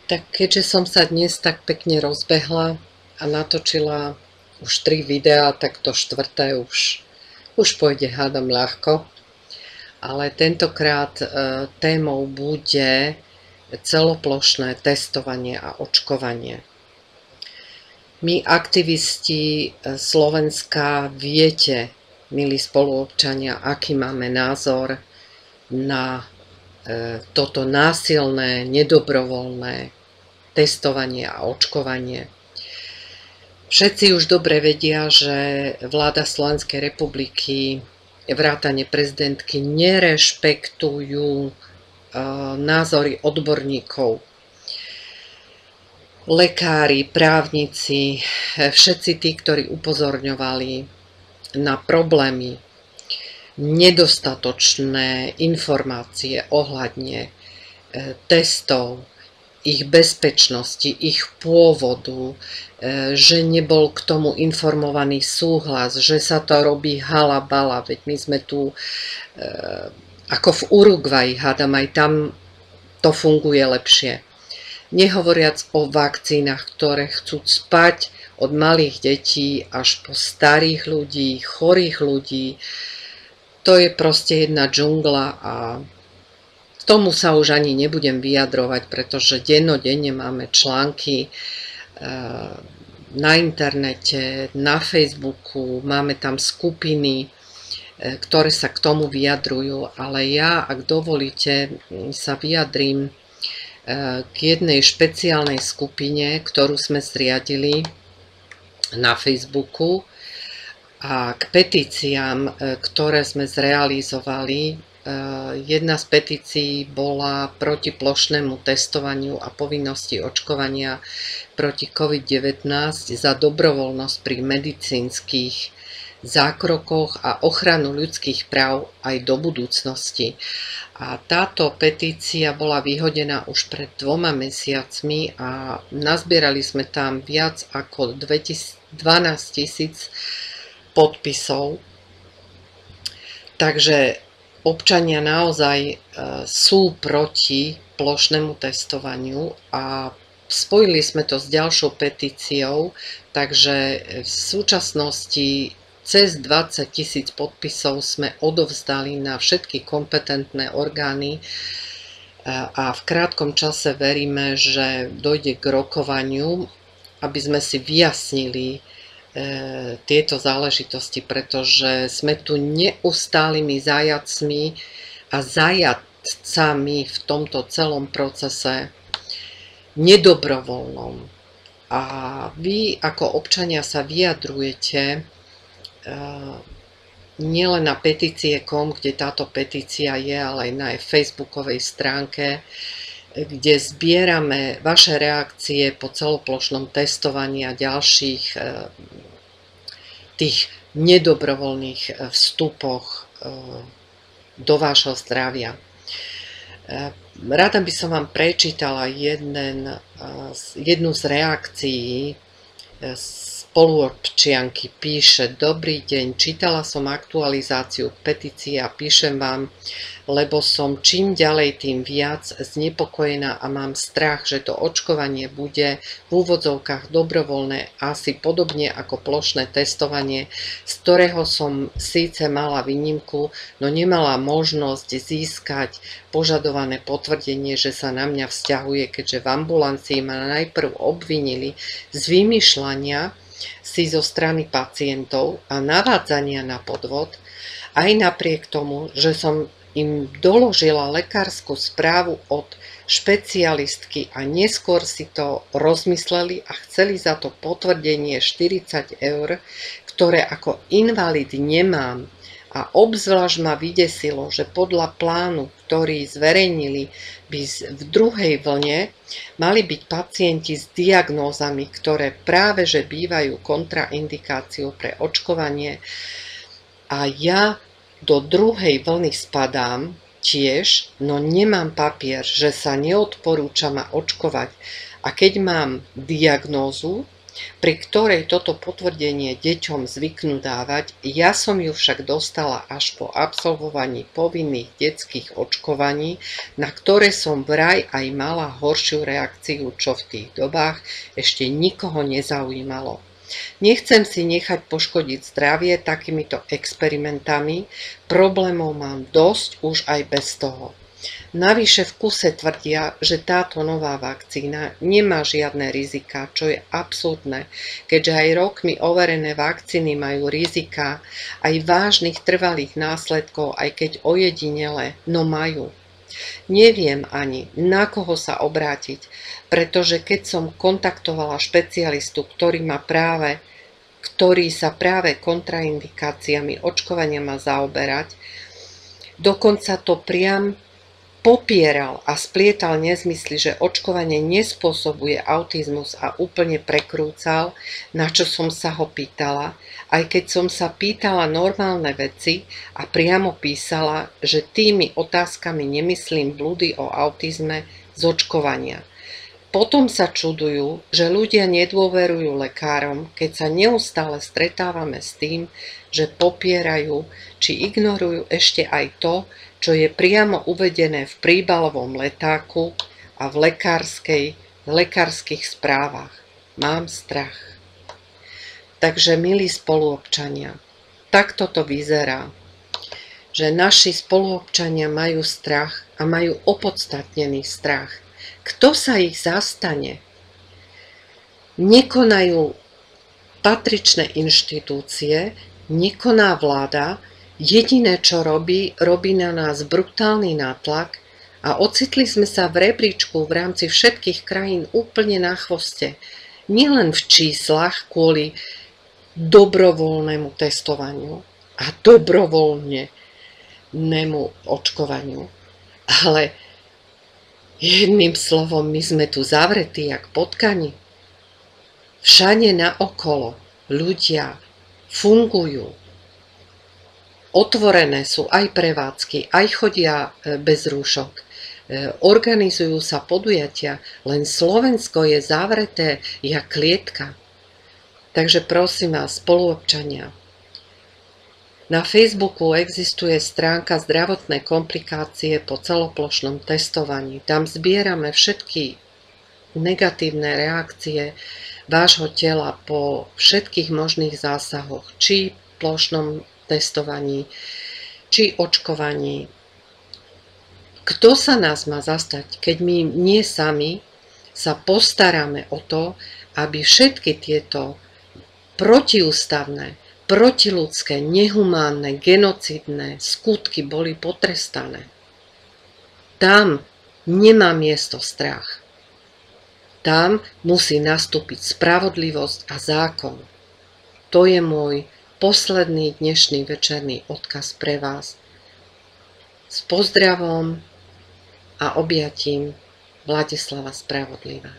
Tak keďže som sa dnes tak pekne rozbehla a natočila už 3 videá, tak to štvrté už pôjde, hádam, ľahko. Ale tentokrát témou bude celoplošné testovanie a očkovanie. My, aktivisti Slovenska, viete, milí spoluobčania, aký máme názor na toto násilné, nedobrovoľné testovanie a očkovanie. Všetci už dobre vedia, že vláda Slovenskej republiky, vrátane prezidentky, nerešpektujú názory odborníkov. Lekári, právnici, všetci tí, ktorí upozorňovali na problémy, nedostatočné informácie ohľadne testov, ich bezpečnosti, ich pôvodu, že nebol k tomu informovaný súhlas, že sa to robí halabala, veď my sme tu ako v Uruguayi, hádam, aj tam to funguje lepšie. Nehovoriac o vakcínach, ktoré chcú spať od malých detí až po starých ľudí, chorých ľudí. To je proste jedna džungla a k tomu sa už ani nebudem vyjadrovať, pretože dennodenne máme články na internete, na Facebooku, máme tam skupiny, ktoré sa k tomu vyjadrujú, ale ja, ak dovolíte, sa vyjadrím k jednej špeciálnej skupine, ktorú sme zriadili na Facebooku, a k petíciám, ktoré sme zrealizovali. Jedna z petícií bola proti plošnému testovaniu a povinnosti očkovania proti COVID-19 za dobrovoľnosť pri medicínskych zákrokoch a ochranu ľudských práv aj do budúcnosti. A táto petícia bola vyhodená už pred 2 mesiacmi a nazbierali sme tam viac ako 12 000 podpisov. Takže občania naozaj sú proti plošnému testovaniu a spojili sme to s ďalšou petíciou, takže v súčasnosti cez 20 000 podpisov sme odovzdali na všetky kompetentné orgány a v krátkom čase veríme, že dojde k rokovaniu, aby sme si vyjasnili tieto záležitosti, pretože sme tu neustálými zajacmi a zajatcami v tomto celom procese nedobrovoľnom. A vy ako občania sa vyjadrujete nielen na petície.com, kde táto petícia je, ale aj na facebookovej stránke, kde zbierame vaše reakcie po celoplošnom testovaní a ďalších tých nedobrovoľných vstupoch do vášho zdravia. Rada by som vám prečítala jednu z reakcií. Spoluobčianky píše: Dobrý deň, čítala som aktualizáciu petície a píšem vám, lebo som čím ďalej tým viac znepokojená a mám strach, že to očkovanie bude v úvodzovkách dobrovoľné, asi podobne ako plošné testovanie, z ktorého som síce mala výnimku, no nemala možnosť získať požadované potvrdenie, že sa na mňa vzťahuje, keďže v ambulancii ma najprv obvinili z vymýšľania si zo strany pacientov a navádzania na podvod, aj napriek tomu, že som im doložila lekárskú správu od špecialistky a neskôr si to rozmysleli a chceli za to potvrdenie 40 €, ktoré ako invalid nemám. A obzvlášť ma vydesilo, že podľa plánu, ktorý zverejnili, by v druhej vlne mali byť pacienti s diagnózami, ktoré práve že bývajú kontraindikáciou pre očkovanie. A ja do druhej vlny spadám tiež, no nemám papier, že sa neodporúča ma očkovať. A keď mám diagnózu, pri ktorej toto potvrdenie deťom zvyknú dávať, ja som ju však dostala až po absolvovaní povinných detských očkovaní, na ktoré som vraj aj mala horšiu reakciu, čo v tých dobách ešte nikoho nezaujímalo. Nechcem si nechať poškodiť zdravie takýmito experimentami, problémov mám dosť už aj bez toho. Navyše v kuse tvrdia, že táto nová vakcína nemá žiadne rizika, čo je absurdné, keďže aj rokmi overené vakcíny majú rizika aj vážnych trvalých následkov, aj keď ojedinele, no majú. Neviem ani, na koho sa obrátiť, pretože keď som kontaktovala špecialistu, ktorý sa práve kontraindikáciami očkovania má zaoberať, dokonca to priam popieral a splietal nezmysly, že očkovanie nespôsobuje autizmus a úplne prekrúcal, na čo som sa ho pýtala, aj keď som sa pýtala normálne veci a priamo písala, že tými otázkami nemyslím blúdy o autizme z očkovania. Potom sa čudujú, že ľudia nedôverujú lekárom, keď sa neustále stretávame s tým, že popierajú či ignorujú ešte aj to, čo je priamo uvedené v príbalovom letáku a v lekárskych správach. Mám strach. Takže, milí spoluobčania, takto to vyzerá, že naši spoluobčania majú strach a majú opodstatnený strach. Kto sa ich zastane? Nekonajú patričné inštitúcie, nekoná vláda. Jediné, čo robí na nás brutálny nátlak a ocitli sme sa v rebríčku v rámci všetkých krajín úplne na chvoste. Nielen v číslach kvôli dobrovoľnému testovaniu a dobrovoľnému očkovaniu, ale jedným slovom, my sme tu zavretí jak potkani. Všade naokolo ľudia fungujú. Otvorené sú aj prevádzky, aj chodia bez rúšok. Organizujú sa podujatia, len Slovensko je zavreté jak klietka. Takže prosím vás, spoluobčania, na Facebooku existuje stránka zdravotné komplikácie po celoplošnom testovaní. Tam zbierame všetky negatívne reakcie vášho tela po všetkých možných zásahoch, či plošnom testovaní, či očkovaní. Kto sa nás má zastať, keď my nie sami sa postaráme o to, aby všetky tieto protiústavné, protiľudské, nehumánne, genocidné skutky boli potrestané. Tam nemá miesto strach. Tam musí nastúpiť spravodlivosť a zákon. To je môj posledný dnešný večerný odkaz pre vás. S pozdravom a objatím Vladislava Spravodlivá.